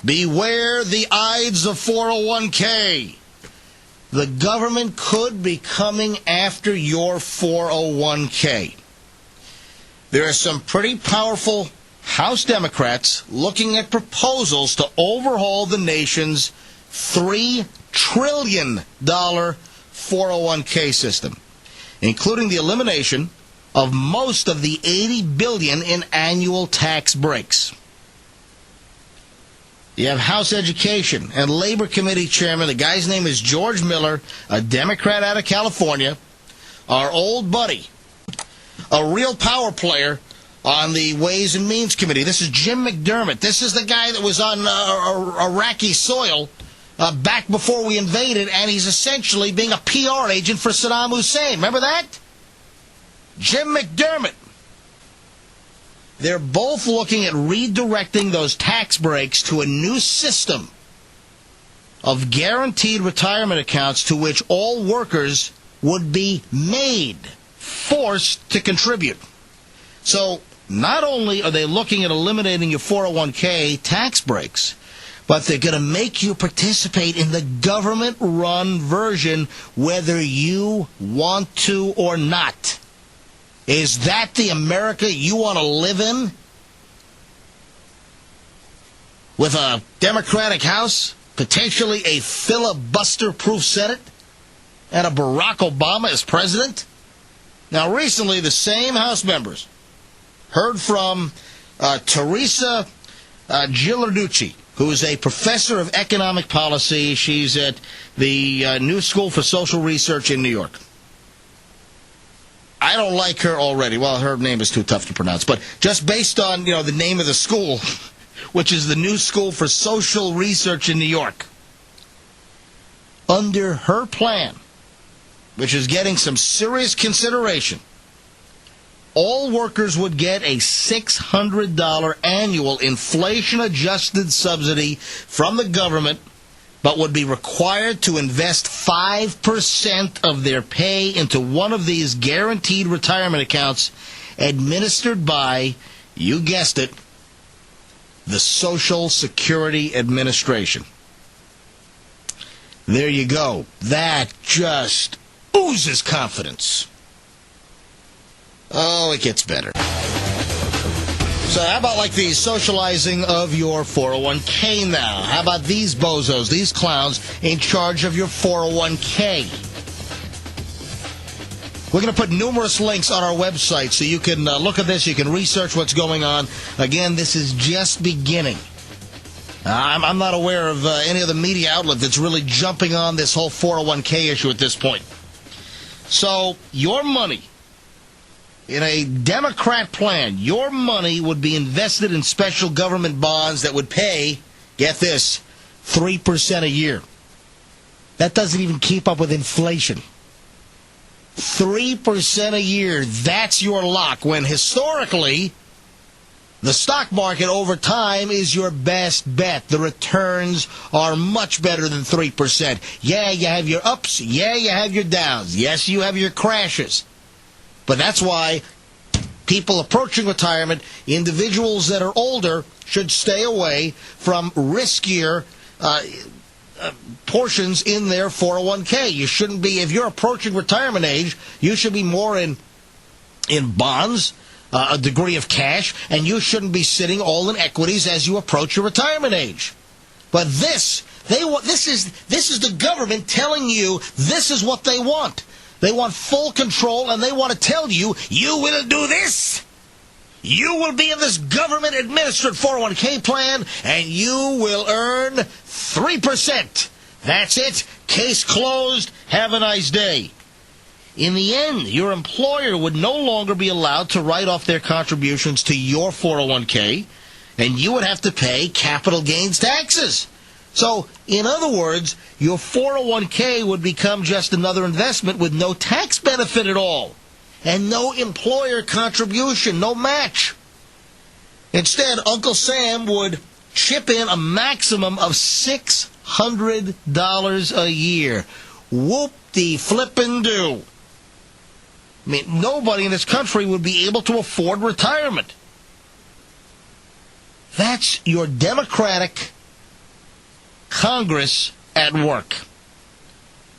Beware the Ides of 401k. The government could be coming after your 401k. There are some pretty powerful House Democrats looking at proposals to overhaul the nation's $3 trillion 401k system, including the elimination of most of the $80 billion in annual tax breaks. You have House Education and Labor Committee Chairman, the guy's name is George Miller, a Democrat out of California, our old buddy, a real power player on the Ways and Means Committee. This is Jim McDermott. This is the guy that was on Iraqi soil back before we invaded, and he's essentially being a PR agent for Saddam Hussein. Remember that? Jim McDermott. They're both looking at redirecting those tax breaks to a new system of guaranteed retirement accounts to which all workers would be forced to contribute. So not only are they looking at eliminating your 401k tax breaks, but they're going to make you participate in the government-run version whether you want to or not. Is that the America you want to live in? With a Democratic House, potentially a filibuster-proof Senate, and a Barack Obama as president? Now, recently, the same House members heard from Teresa Gilarducci, who is a professor of economic policy. She's at the New School for Social Research in New York. I don't like her already. Well, her name is too tough to pronounce. But just based on, the name of the school, which is the New School for Social Research in New York, under her plan, which is getting some serious consideration, all workers would get a $600 annual inflation-adjusted subsidy from the government, but would be required to invest 5% of their pay into one of these guaranteed retirement accounts administered by, you guessed it, the Social Security Administration. There you go. That just oozes confidence. Oh, it gets better. So how about like the socializing of your 401k now? How about these bozos, these clowns in charge of your 401k? We're going to put numerous links on our website so you can look at this, you can research what's going on. Again, this is just beginning. I'm not aware of any other media outlet that's really jumping on this whole 401k issue at this point. So your money, in a Democrat plan, your money would be invested in special government bonds that would pay, get this, 3% a year. That doesn't even keep up with inflation. 3% a year, that's your lock, when historically, the stock market over time is your best bet. The returns are much better than 3%. Yeah, you have your ups. Yeah, you have your downs. Yes, you have your crashes. But that's why people approaching retirement, individuals that are older, should stay away from riskier portions in their 401k. You shouldn't be, if you're approaching retirement age, you should be more in bonds, a degree of cash, and you shouldn't be sitting all in equities as you approach your retirement age. But this is the government telling you this is what they want. They want full control, and they want to tell you, you will do this. You will be in this government-administered 401k plan, and you will earn 3%. That's it. Case closed. Have a nice day. In the end, your employer would no longer be allowed to write off their contributions to your 401k, and you would have to pay capital gains taxes. So, in other words, your 401k would become just another investment with no tax benefit at all, and no employer contribution, no match. Instead, Uncle Sam would chip in a maximum of $600 a year. Whoop-de-flippin'-do. I mean, nobody in this country would be able to afford retirement. That's your Democratic Congress at work.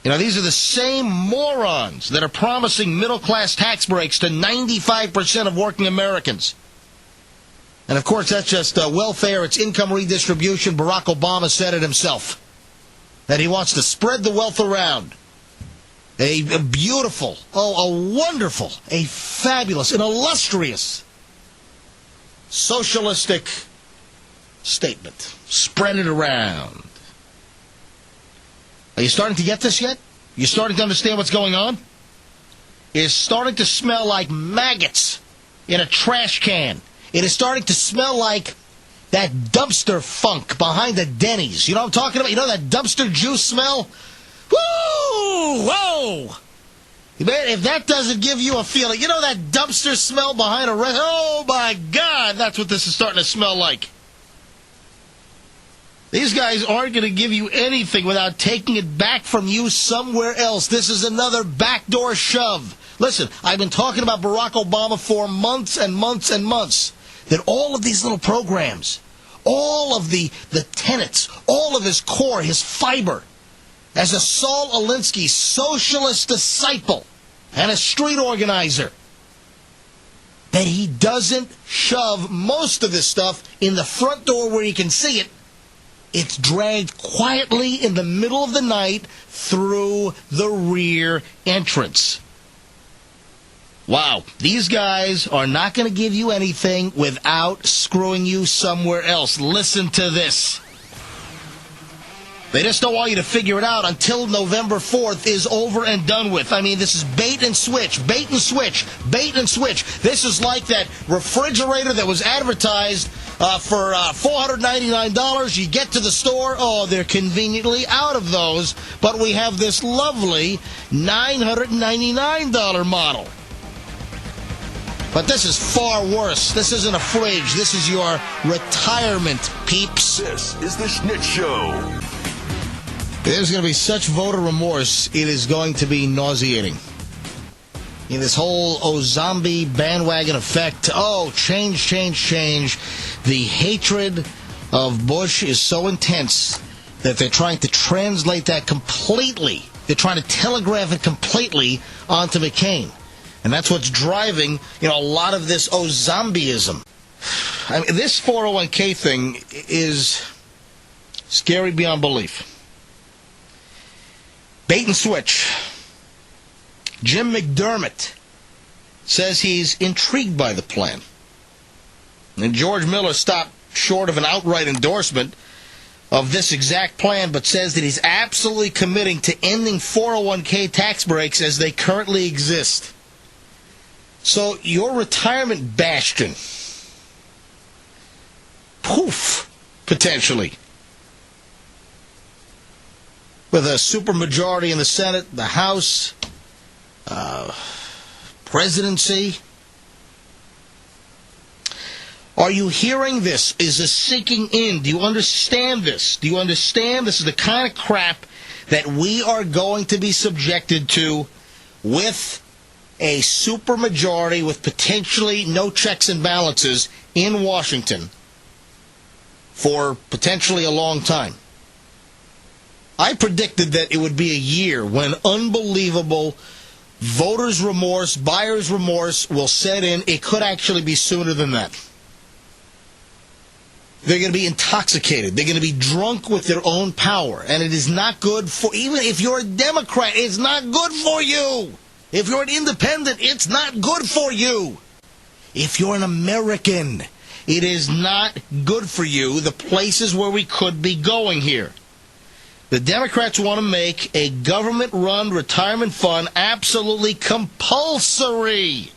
You know, these are the same morons that are promising middle-class tax breaks to 95% of working Americans. And, of course, that's just welfare. It's income redistribution. Barack Obama said it himself, that he wants to spread the wealth around. A beautiful, a wonderful, a fabulous, an illustrious socialistic statement. Spread it around. Are you starting to get this yet? You starting to understand what's going on? It's starting to smell like maggots in a trash can. It is starting to smell like that dumpster funk behind the Denny's. You know what I'm talking about? You know that dumpster juice smell? Woo! Whoa! Man, if that doesn't give you a feeling, you know that dumpster smell behind a restaurant? Oh my God, that's what this is starting to smell like. These guys aren't going to give you anything without taking it back from you somewhere else. This is another backdoor shove. Listen, I've been talking about Barack Obama for months and months and months, that all of these little programs, all of the tenets, all of his core, his fiber, as a Saul Alinsky socialist disciple and a street organizer, that he doesn't shove most of this stuff in the front door where you can see it. It's dragged quietly in the middle of the night through the rear entrance. Wow, these guys are not going to give you anything without screwing you somewhere else. Listen to this. They just don't want you to figure it out until November 4th is over and done with. I mean, this is bait and switch, bait and switch, bait and switch. This is like that refrigerator that was advertised for $499. You get to the store, oh, they're conveniently out of those, but we have this lovely $999 model. But this is far worse. This isn't a fridge. This is your retirement, peeps. This is the Schnitt Show. There's going to be such voter remorse, it is going to be nauseating. In this whole zombie bandwagon effect, change, change, change. The hatred of Bush is so intense that they're trying to translate that completely. They're trying to telegraph it completely onto McCain. And that's what's driving, a lot of this zombieism. I mean, this 401k thing is scary beyond belief. Bait and switch. Jim McDermott says he's intrigued by the plan. And George Miller stopped short of an outright endorsement of this exact plan, but says that he's absolutely committing to ending 401k tax breaks as they currently exist. So your retirement bastion, poof, potentially. With a supermajority in the Senate, the House, presidency. Are you hearing this? Is this sinking in? Do you understand this? Do you understand this is the kind of crap that we are going to be subjected to with a supermajority with potentially no checks and balances in Washington for potentially a long time? I predicted that it would be a year when unbelievable voters' remorse, buyers' remorse will set in. It could actually be sooner than that. They're going to be intoxicated. They're going to be drunk with their own power. And it is not good for, even if you're a Democrat, it's not good for you. If you're an independent, it's not good for you. If you're an American, it is not good for you, the places where we could be going here. The Democrats want to make a government-run retirement fund absolutely compulsory.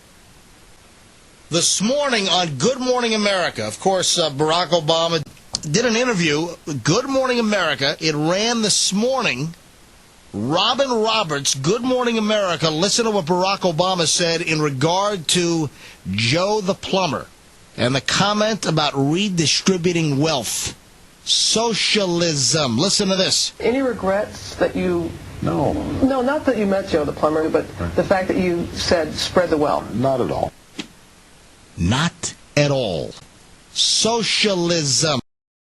This morning on Good Morning America, of course, Barack Obama did an interview. Good Morning America, it ran this morning. Robin Roberts, Good Morning America, listen to what Barack Obama said in regard to Joe the plumber and the comment about redistributing wealth. Socialism. Listen to this. Any regrets that you... No. No, not that you met Joe the plumber, but the fact that you said spread the wealth. Not at all. Not at all. Socialism.